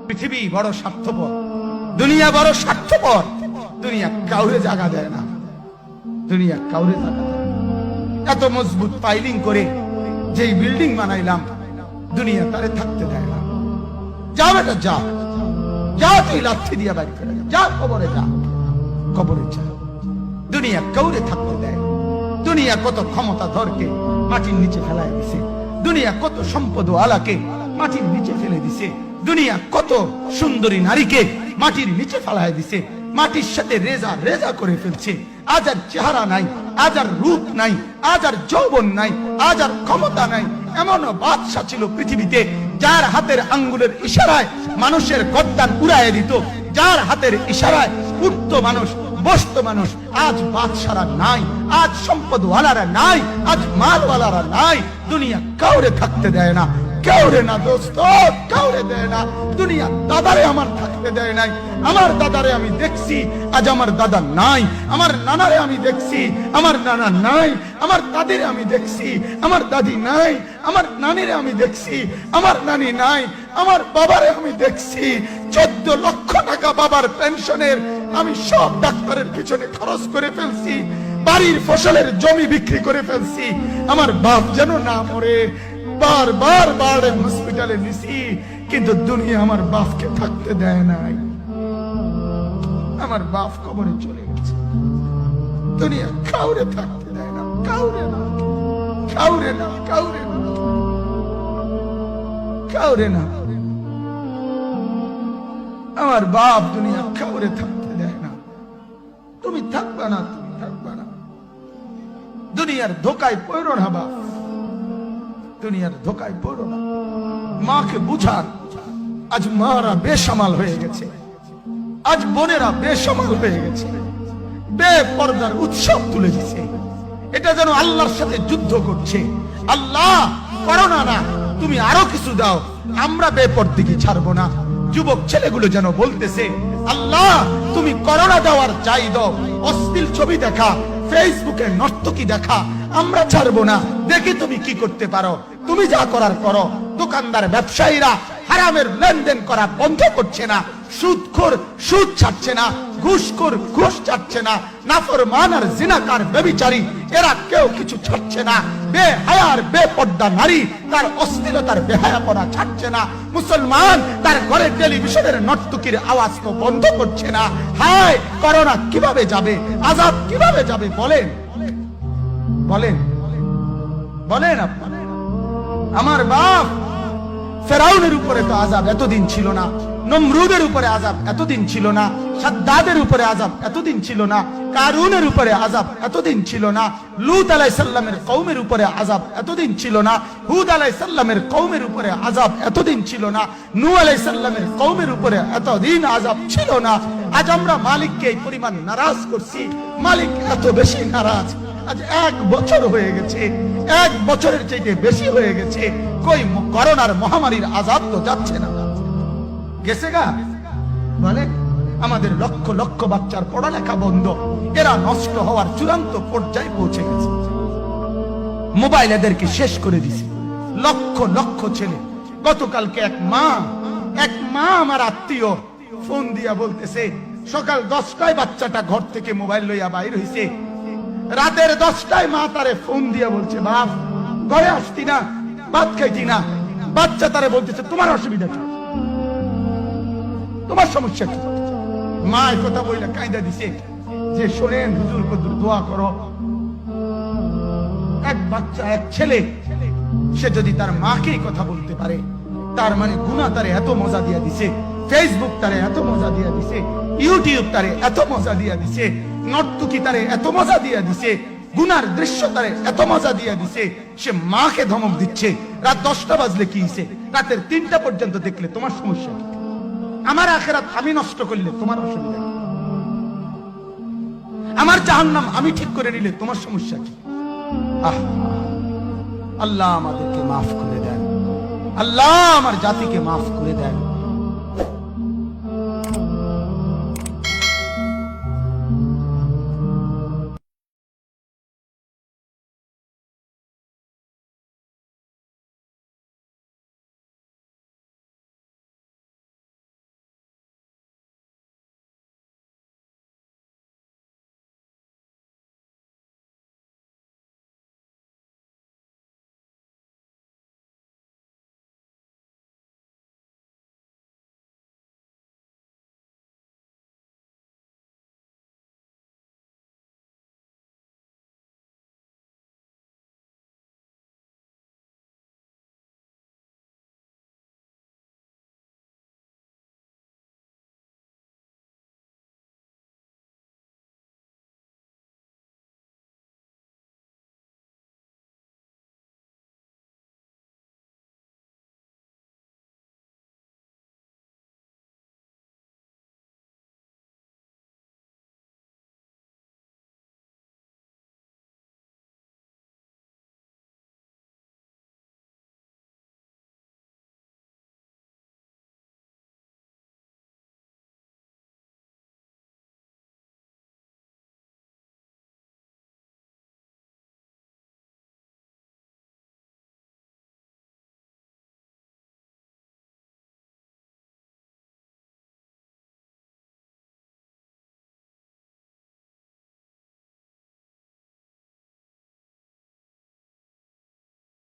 পৃথিবী বড় স্বার্থপর, দুনিয়া বড় স্বার্থপর। দুনিয়া কাউরে জায়গা দেয় না, দুনিয়া কাউরে জায়গা দেয় না। এত মজবুত পাইলিং করে যেই বিল্ডিং বানাইলাম, দুনিয়া তারে থাকতে দেয় না। যা বেটা যা, যা তুই লাথি দিয়া বাড়ি করে যা, কবরে যা, কবরে যা। দুনিয়া কাউরে থাকতে দেয়। দুনিয়া কত ক্ষমতাধরকে মাটির নিচে ফেলায় দিছে, দুনিয়া কত সম্পদ আলাকে মাটির নিচে ফেলে দিছে, দুনিয়া কত সুন্দরী নারীকে মাটির নিচে ফেলায় দিছে, মাটির সাথে রেজা রেজা করে ফেলছে। আজ আর চেহারা নাই, আজ আর রূপ নাই, আজ আর যৌবন নাই, আজ আর ক্ষমতা নাই। এমন বাদশা ছিল পৃথিবীতে যার হাতের আঙ্গুলের ইশারায় মানুষের গর্দান উড়াইয়া দিত, যার হাতের ইশারায় উঠত মানুষ, বসত মানুষ। আজ বাদশারা নাই, আজ সম্পদওয়ালারা নাই, আজ মালওয়ালারা নাই। দুনিয়া কাউরে থাকতে দেয় না, কাউরে না দোস্ত, কাউরে দেয় না। দুনিয়া দাদারে আমার থাকতে দেয় নাই। আমার দাদারে আমি দেখছি, আজ আমার দাদা নাই। আমার নানারে আমি দেখছি, আমার নানা নাই। আমার দাদিরে আমি দেখছি, আমার দাদি নাই। আমার নানিরে আমি দেখছি, আমার নানি নাই। আমার বাবারে আমি দেখছি, 14 লক্ষ টাকা বাবার পেনশনের আমি সব ডাক্তারের পিছনে খরচ করে ফেলছি, বাড়ির ফসলের জমি বিক্রি করে ফেলছি। আমার বাপ যেন না মরে বারবার বারে হসপিটালে নিছি, কিন্তু দুনিয়া আমার বাপকে থাকতে দেয় নাই। আমার বাপ কবরে চলে গেছে। দুনিয়া কাউরে থাকতে দেয় না, কাউরে না, কাউরে না, কাউরে না, কাউরে না। আমার বাপ দুনিয়া কাউরে থাকতে দেয় না। তুমি থাকবা না, তুমি থাকবা না। দুনিয়ার ধোকায় পড়ো না বাপ, দুনিয়ার ধোকায় পড়ো না। মাকে বুঝান, আজ মারা বেসামাল হয়ে গেছে, আজ বোনেরা বেসামাল হয়ে গেছে, বেপরদার উৎসব তুলে দিছে। এটা যেন আল্লাহর সাথে যুদ্ধ করছে। আল্লাহ করোনা না, তুমি আরো কিছু দাও, আমরা বেপরদিকে ছাড়বো না। যুবক ছেলেগুলো যেন বলতেছে, আল্লাহ তুমি করোনা দেওয়ার চাই দাও, অশ্লীল ছবি দেখা, ফেসবুকে নর্তকী দেখা আমরা ছাড়বো না। দেখি তুমি কি করতে পারো, তুমি যা করার করো। দোকানদার ব্যবসায়ীরা হারামের লেনদেন করা বন্ধ করছে না, সুদখোর সুদ ছাড়ছে না, ঘুষখোর ঘুষ ছাড়ছে না, নাফরমান আর জিনাকার ব্যভিচারী এরা কেউ কিছু ছাড়ছে না। বেহায়ার বেপর্দা নারী তার অশ্লীলতার বেহায়াপনা ছাড়ছে না। মুসলমান তার ঘরে টেলিভিশনের নর্তকীর আওয়াজ তো বন্ধ করছে না। হায় করোনা কিভাবে যাবে, আযাব কিভাবে যাবে বলেন, বলেন, বলেন আপনারা। আমার বাপ ফেরাউনের উপরে তো আযাব এতদিন ছিল না, নমরুদের উপরে আযাব এতদিন ছিল না, সাদ্দাদের উপরে আযাব এতদিন ছিল না, কারুনের উপরে আযাব এতদিন ছিল না, লূত আলাইহিস সালামের কওমের উপরে আযাব এতদিন ছিল না, হুদ আলাইহিস সালামের কওমের উপরে আযাব এতদিন ছিল না, নূহ আলাইহিস সালামের কওমের উপরে এতদিন আযাব ছিল না। আজ আমরা মালিককে এই পরিমাণ নারাজ করছি, মালিক এত বেশি নারাজ। আজ 1 বছর হয়ে গেছে, 1 বছরের চাইতে বেশি হয়ে গেছে, কই করোনার মহামারীর আযাব তো যাচ্ছে না, গেছে গা বলে। আমাদের লক্ষ লক্ষ বাচ্চার পড়ালেখা বন্ধ, এরা নষ্ট হওয়ার চূড়ান্ত পর্যায়ে পৌঁছে গেছে। মোবাইল এদেরকে শেষ করে দিছে, লক্ষ লক্ষ ছেলে। গতকালকে এক মা আমার আত্মীয় ফোন দিয়া বলতেছে, সকাল 10টায় বাচ্চাটা ঘর থেকে মোবাইল লইয়া বাইর হইছে, রাতের 10টায় মা তারে ফোন দিয়া বলছে, বাপ ঘরে আসতি না, ভাত খাইতি না। বাচ্চা তারে বলতেছে, তোমার অসুবিধা কি, তোমার সমস্যা কি? মা এই কথা বইলা কায়দা দিছে যে শোনেন হুজুর কদুর দোয়া করো। এক বাচ্চা, এক ছেলে, সে যদি তার মাকে কথা বলতে পারে, তার মানে গুনাহ তারে এত মজা দিয়া দিছে, ফেসবুক তারে এত মজা দিয়া দিছে, ইউটিউব তারে এত মজা দিয়া দিছে, নর্তকী তারে এত মজা দিয়া দিছে, গুনার দৃশ্য তারে এত মজা দিয়া দিছে, সে মাকে ধমক দিচ্ছে। রাত 10টা বাজলে কি হইছে, রাতের 3টা পর্যন্ত দেখলে তোমার সমস্যা কি? আমার আখিরাত আমি নষ্ট করলে তোমার অসুবিধা কি? আমার জাহান্নাম আমি ঠিক করে নিলে তোমার সমস্যা কি? আল্লাহ আমাদেরকে মাফ করে দেন, আল্লাহ আমার জাতিকে মাফ করে দেন।